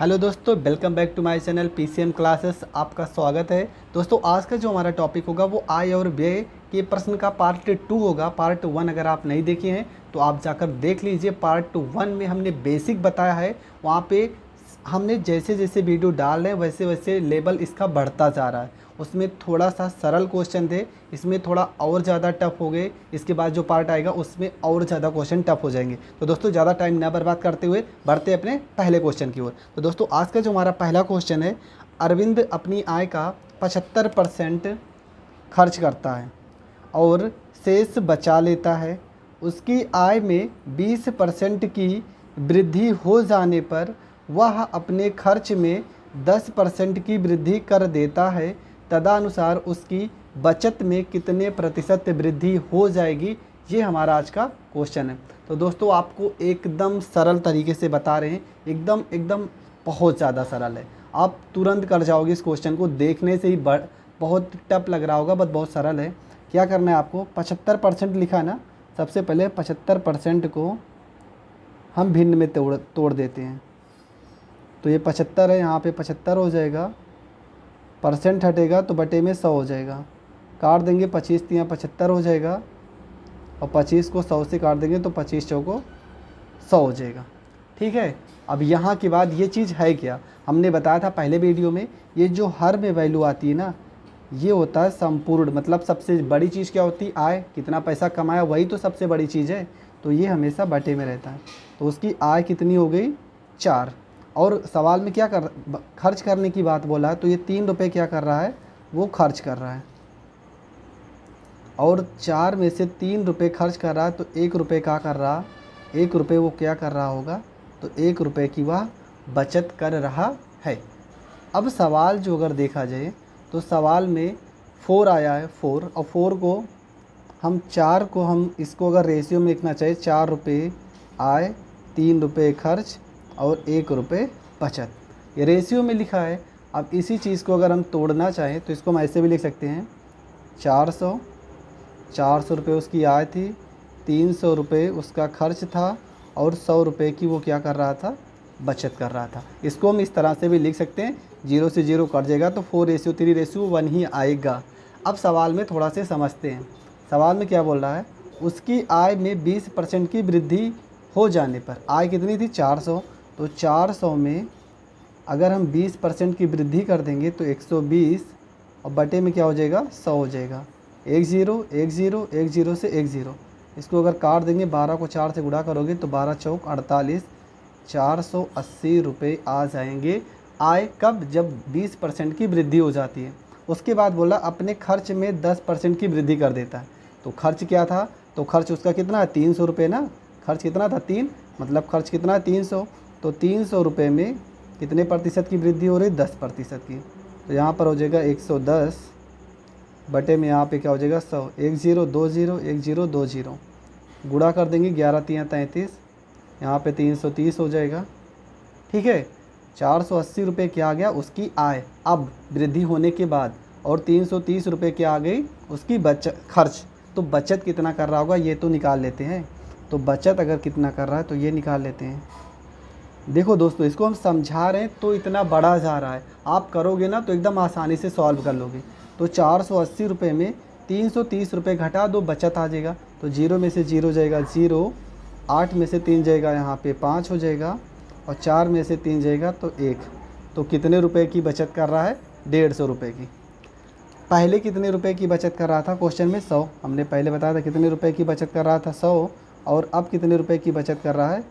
Hello दोस्तों, welcome back to my channel PCM classes. आपका स्वागत है। दोस्तों आज का जो हमारा टॉपिक होगा वो आय और व्यय के प्रश्न का पार्ट 2 होगा। पार्ट 1 अगर आप नहीं देखे हैं तो आप जाकर देख लीजिए। पार्ट 1 में हमने बेसिक बताया है, वहाँ पे हमने जैसे जैसे वीडियो डाल रहे हैं वैसे वैसे लेवल इसका बढ़ता जा रहा है। उसमें थोड़ा सा सरल क्वेश्चन थे, इसमें थोड़ा और ज़्यादा टफ हो गए। इसके बाद जो पार्ट आएगा उसमें और ज़्यादा क्वेश्चन टफ हो जाएंगे। तो दोस्तों ज़्यादा टाइम ना बर्बाद करते हुए बढ़ते अपने पहले क्वेश्चन की ओर। तो दोस्तों आज का जो हमारा पहला क्वेश्चन है, अरविंद अपनी आय का 75% खर्च करता है और शेष बचा लेता है। उसकी आय में 20% की वृद्धि हो जाने पर वह अपने खर्च में 10% की वृद्धि कर देता है। तदनुसार उसकी बचत में कितने प्रतिशत वृद्धि हो जाएगी? ये हमारा आज का क्वेश्चन है। तो दोस्तों आपको एकदम सरल तरीके से बता रहे हैं, एकदम एकदम बहुत ज़्यादा सरल है। आप तुरंत कर जाओगे इस क्वेश्चन को, देखने से ही बहुत टफ लग रहा होगा, बट बहुत सरल है। क्या करना है आपको, 75% लिखा ना, सबसे पहले 75% को हम भिन्न में तोड़ देते हैं। तो ये 75 है, यहाँ पे 75 हो जाएगा, परसेंट हटेगा तो बटे में 100 हो जाएगा। काट देंगे 25 तियाँ 75 हो जाएगा, और 25 को 100 से काट देंगे तो 25 चौको 100 हो जाएगा। ठीक है। अब यहाँ के बाद ये चीज़ है क्या, हमने बताया था पहले वीडियो में, ये जो हर में वैल्यू आती है ना, ये होता है संपूर्ण। मतलब सबसे बड़ी चीज़ क्या होती है, आय, कितना पैसा कमाया, वही तो सबसे बड़ी चीज़ है। तो ये हमेशा बटे में रहता है। तो उसकी आय कितनी हो गई, 4। और सवाल में क्या खर्च करने की बात बोला है, तो ये 3 रुपये क्या कर रहा है, वो खर्च कर रहा है। और 4 में से 3 रुपये खर्च कर रहा है, तो 1 रुपये क्या कर रहा, 1 रुपये वो क्या कर रहा होगा, तो 1 रुपये की वह बचत कर रहा है। अब सवाल जो अगर देखा जाए तो सवाल में 4 आया है, 4, और 4 को हम 4 को हम इसको अगर रेशियो में लिखना चाहिए, 4 रुपये आय, 3 रुपये खर्च और 1 रुपये बचत, ये रेशियो में लिखा है। अब इसी चीज़ को अगर हम तोड़ना चाहें तो इसको हम ऐसे भी लिख सकते हैं, 400 रुपये उसकी आय थी, 300 रुपये उसका खर्च था, और 100 रुपये की वो क्या कर रहा था, बचत कर रहा था। इसको हम इस तरह से भी लिख सकते हैं, 0 से 0 कट जाएगा तो 4:3:1 ही आएगा। अब सवाल में थोड़ा से समझते हैं। सवाल में क्या बोल रहा है, उसकी आय में 20% की वृद्धि हो जाने पर, आय कितनी थी 400, तो 400 में अगर हम 20% की वृद्धि कर देंगे तो 120, और बटे में क्या हो जाएगा, 100 हो जाएगा। 1 0 1 0 1 0 से 1 0, इसको अगर काट देंगे, 12 को 4 से गुणा करोगे तो 12 चौक 48, 480 रुपये आ जाएंगे। आय कब, जब 20% की वृद्धि हो जाती है। उसके बाद बोला अपने खर्च में 10% की वृद्धि कर देता है। तो खर्च क्या था, तो खर्च उसका कितना है, 300 रुपये ना, खर्च कितना था 3, मतलब खर्च कितना है 300। तो 300 रुपये में कितने प्रतिशत की वृद्धि हो रही, 10% की। तो यहाँ पर हो जाएगा 110, बटे में यहाँ पे क्या हो जाएगा 100, 1 0 2 0 1 0 2 0, गुणा कर देंगे, 11 तियाँ 33, यहाँ पे 330 हो जाएगा। ठीक है। 480 रुपये क्या आ गया, उसकी आय अब वृद्धि होने के बाद, और 330 रुपये क्या आ गई, उसकी बचत, खर्च। तो बचत कितना कर रहा होगा ये तो निकाल लेते हैं। तो बचत अगर कितना कर रहा है तो ये निकाल लेते हैं। देखो दोस्तों, इसको हम समझा रहे हैं तो इतना बड़ा जा रहा है, आप करोगे ना तो एकदम आसानी से सॉल्व कर लोगे। तो 480 रुपये में 330 रुपये घटा दो, बचत आ जाएगा। तो 0 में से 0 जाएगा 0, 8 में से 3 जाएगा यहाँ पे 5 हो जाएगा, और 4 में से 3 जाएगा तो 1। तो कितने रुपए की बचत कर रहा है, 150 रुपये की। पहले कितने रुपए की बचत कर रहा था, क्वेश्चन में 100, हमने पहले बताया था कितने रुपए की बचत कर रहा था 100, और अब कितने रुपए की बचत कर रहा है,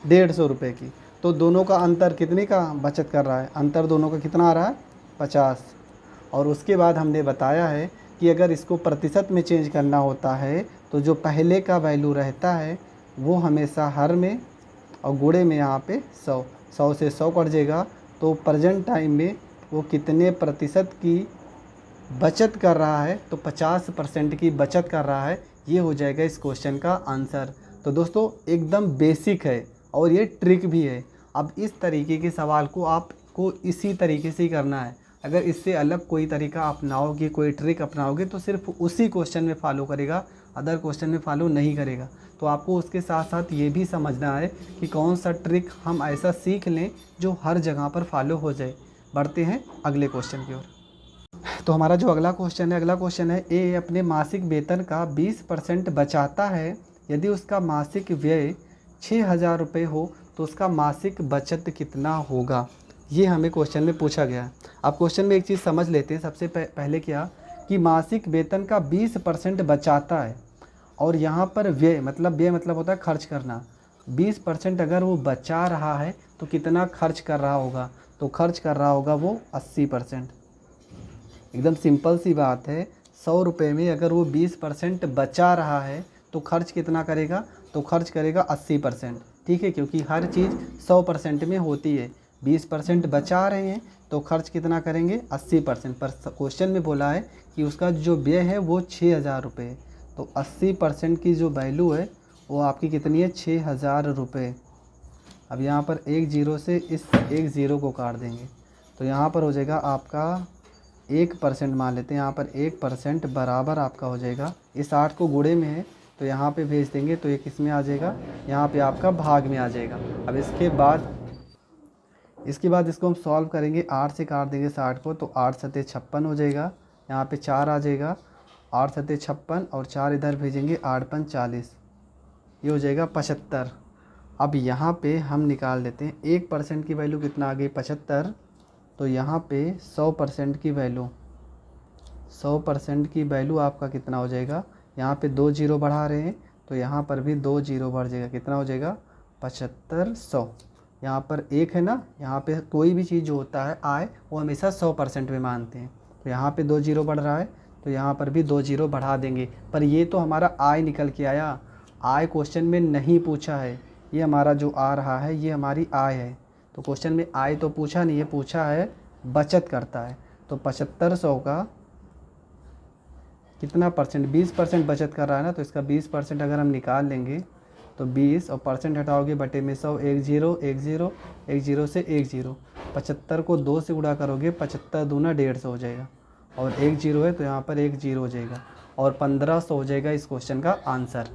150 रुपये की। तो दोनों का अंतर कितने का बचत कर रहा है, अंतर दोनों का कितना आ रहा है, 50। और उसके बाद हमने बताया है कि अगर इसको प्रतिशत में चेंज करना होता है तो जो पहले का वैल्यू रहता है वो हमेशा हर में, और गुणे में यहाँ पे 100, 100 से 100 कट जाएगा। तो प्रेजेंट टाइम में वो कितने प्रतिशत की बचत कर रहा है, तो 50% की बचत कर रहा है। ये हो जाएगा इस क्वेश्चन का आंसर। तो दोस्तों एकदम बेसिक है और ये ट्रिक भी है। अब इस तरीके के सवाल को आपको इसी तरीके से ही करना है। अगर इससे अलग कोई तरीका अपनाओगे, कोई ट्रिक अपनाओगे तो सिर्फ उसी क्वेश्चन में फॉलो करेगा, अदर क्वेश्चन में फॉलो नहीं करेगा। तो आपको उसके साथ साथ ये भी समझना है कि कौन सा ट्रिक हम ऐसा सीख लें जो हर जगह पर फॉलो हो जाए। बढ़ते हैं अगले क्वेश्चन की ओर। तो हमारा जो अगला क्वेश्चन है ए अपने मासिक वेतन का 20% बचाता है। यदि उसका मासिक व्यय 6,000 रुपये हो तो उसका मासिक बचत कितना होगा। ये हमें क्वेश्चन में पूछा गया है। अब क्वेश्चन में एक चीज़ समझ लेते हैं। सबसे पहले क्या कि मासिक वेतन का 20% बचाता है और यहाँ पर व्यय मतलब होता है खर्च करना। 20% अगर वो बचा रहा है तो कितना खर्च कर रहा होगा, तो खर्च कर रहा होगा वो 80%। एकदम सिंपल सी बात है। 100 रुपये में अगर वो 20% बचा रहा है तो खर्च कितना करेगा, तो खर्च करेगा 80%। ठीक है, क्योंकि हर चीज़ 100% में होती है। 20% बचा रहे हैं तो खर्च कितना करेंगे, 80%। पर क्वेश्चन में बोला है कि उसका जो व्यय है वो 6,000 रुपये है, तो 80% की जो वैल्यू है वो आपकी कितनी है, 6,000 रुपये। अब यहाँ पर एक जीरो से इस एक ज़ीरो को काट देंगे तो यहाँ पर हो जाएगा आपका 1% मान लेते हैं। यहाँ पर 1% बराबर आपका हो जाएगा, इस 8 को गुणे में है तो यहाँ पे भेज देंगे तो एक इसमें आ जाएगा, यहाँ पे आपका भाग में आ जाएगा। अब इसके बाद इसको हम सॉल्व करेंगे। 8 से काट देंगे 60 को तो 8 सत्ते 56 हो जाएगा। यहाँ पे 4 आ जाएगा, 8 सत्ते 56 और 4 इधर भेजेंगे, 8 पंच 40, ये हो जाएगा 75। अब यहाँ पे हम निकाल देते हैं 1% की वैल्यू कितना आ गई, 75। तो यहाँ पे 100% की वैल्यू आपका कितना हो जाएगा, यहाँ पे 2 जीरो बढ़ा रहे हैं तो यहाँ पर भी 2 जीरो बढ़ जाएगा, कितना हो जाएगा 7500। यहाँ पर एक है ना, यहाँ पे कोई भी चीज़ जो होता है आय वो हमेशा 100% में मानते हैं। तो यहाँ पे 2 जीरो बढ़ रहा है तो यहाँ पर भी 2 जीरो बढ़ा देंगे। पर ये तो हमारा आय निकल के आया, आय क्वेश्चन में नहीं पूछा है। ये हमारा जो आ रहा है ये हमारी आय है। तो क्वेश्चन में आय तो पूछा नहीं है, पूछा है बचत करता है। तो 7500 का कितना परसेंट, 20% बचत कर रहा है ना, तो इसका 20% अगर हम निकाल लेंगे तो 20 और परसेंट हटाओगे बटे में 100, 1 जीरो 1 जीरो 1 जीरो से 1 जीरो। 75 को 2 से गुणा करोगे, 75 दूना 150 हो जाएगा और 1 जीरो है तो यहाँ पर 1 जीरो हो जाएगा और 1500 हो जाएगा इस क्वेश्चन का आंसर।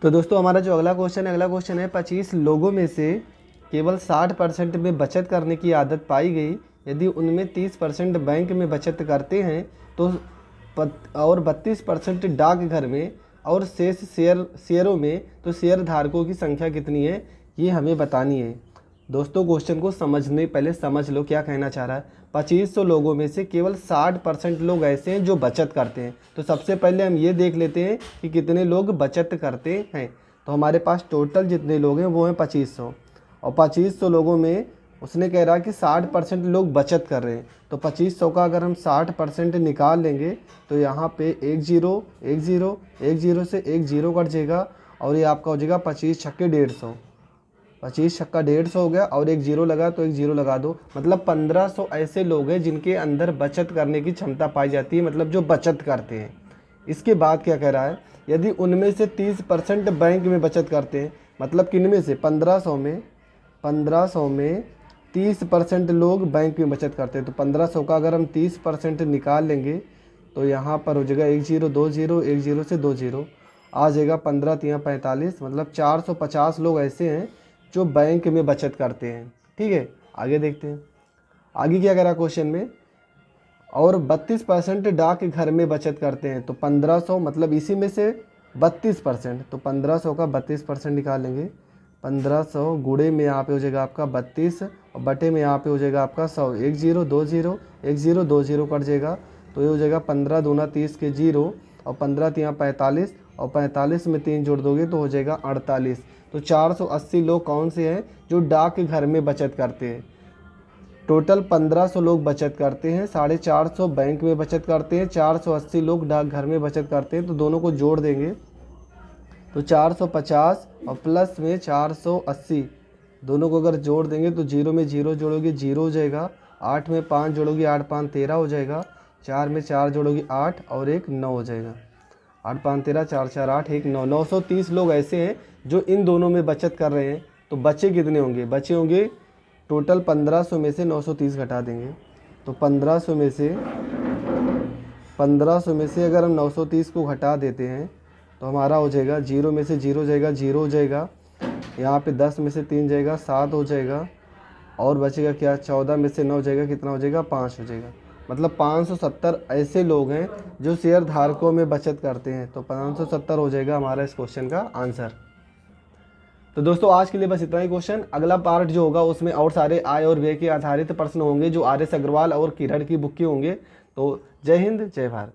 तो दोस्तों हमारा जो अगला क्वेश्चन है 25 लोगों में से केवल 60% में बचत करने की आदत पाई गई। यदि उनमें 30% बैंक में बचत करते हैं तो और 32% डाकघर में और शेष शेयरों में, तो शेयर धारकों की संख्या कितनी है ये हमें बतानी है। दोस्तों क्वेश्चन को समझने पहले समझ लो क्या कहना चाह रहा है। 2500 लोगों में से केवल 60% लोग ऐसे हैं जो बचत करते हैं। तो सबसे पहले हम ये देख लेते हैं कि कितने लोग बचत करते हैं। तो हमारे पास टोटल जितने लोग हैं वो हैं 2500 और 2500 लोगों में उसने कह रहा है कि 60% लोग बचत कर रहे हैं। तो 2500 का अगर हम 60% निकाल लेंगे तो यहाँ पे 1 जीरो 1 जीरो 1 जीरो से 1 जीरो कट जाएगा और ये आपका हो जाएगा 25 छक्के 150, 25 छक्का 150 हो गया और 1 जीरो लगा तो 1 जीरो लगा दो। मतलब 1500 ऐसे लोग हैं जिनके अंदर बचत करने की क्षमता पाई जाती है, मतलब जो बचत करते हैं। इसके बाद क्या कह रहा है, यदि उनमें से 30% बैंक में बचत करते हैं, मतलब किन में से 1500 में 30% लोग बैंक में बचत करते हैं। तो 1500 का अगर हम 30% निकाल लेंगे तो यहाँ पर हो जाएगा 1 जीरो 2 जीरो 1 जीरो से 2 जीरो आ जाएगा, 15 3 45, मतलब 450 लोग ऐसे हैं जो बैंक में बचत करते हैं। ठीक है, आगे देखते हैं आगे क्या करा क्वेश्चन में। और 32% डाक घर में बचत करते हैं। तो 1500 मतलब इसी में से 32%, तो 1500 का 32% निकाल लेंगे। 1500 गुणे में यहाँ पे हो जाएगा आपका 32 और बटे में यहाँ पे हो जाएगा आपका 100, 1 zero 2 zero 1 zero 2 zero cut जाएगा तो ये हो जाएगा 15 दूना 30 के जीरो और 15 3 45 और 45 में 3 जोड़ दोगे तो हो जाएगा 48। तो 480 लोग कौन से हैं जो डाक घर में बचत करते हैं। टोटल 1500 लोग बचत करते हैं, 450 बैंक में बचत करते हैं, 480 लोग डाक घर में बचत करते हैं। तो दोनों को जोड़ देंगे तो 450 और प्लस में 480, दोनों को अगर जोड़ देंगे तो जीरो में जीरो जोड़ोगे जीरो हो जाएगा, 8 में 5 जोड़ोगे 8 5 13 हो जाएगा, 4 में 4 जोड़ोगे 8 और 1 9 हो जाएगा, 8 5 13 4 4 8 1 9, 930 लोग ऐसे हैं जो इन दोनों में बचत कर रहे हैं। तो बचे कितने होंगे, बचे होंगे टोटल 1500 में से 930 घटा देंगे, तो 1500 में से अगर हम 930 को घटा देते हैं तो हमारा हो जाएगा 0 में से 0 जाएगा, 0 हो जाएगा, यहाँ पे 10 में से 3 जाएगा, 7 हो जाएगा, और बचेगा क्या, 14 में से 9 जाएगा, कितना हो जाएगा, 5 हो जाएगा। मतलब 570 ऐसे लोग हैं जो शेयर धारकों में बचत करते हैं, तो 570 हो जाएगा हमारा इस क्वेश्चन का आंसर। तो दोस्तों आज के लिए बस इतना ही क्वेश्चन। अगला पार्ट जो होगा उसमें और सारे आय और व्यय के आधारित प्रश्न होंगे जो RS अग्रवाल और किरण की बुक के होंगे। तो जय हिंद, जय भारत।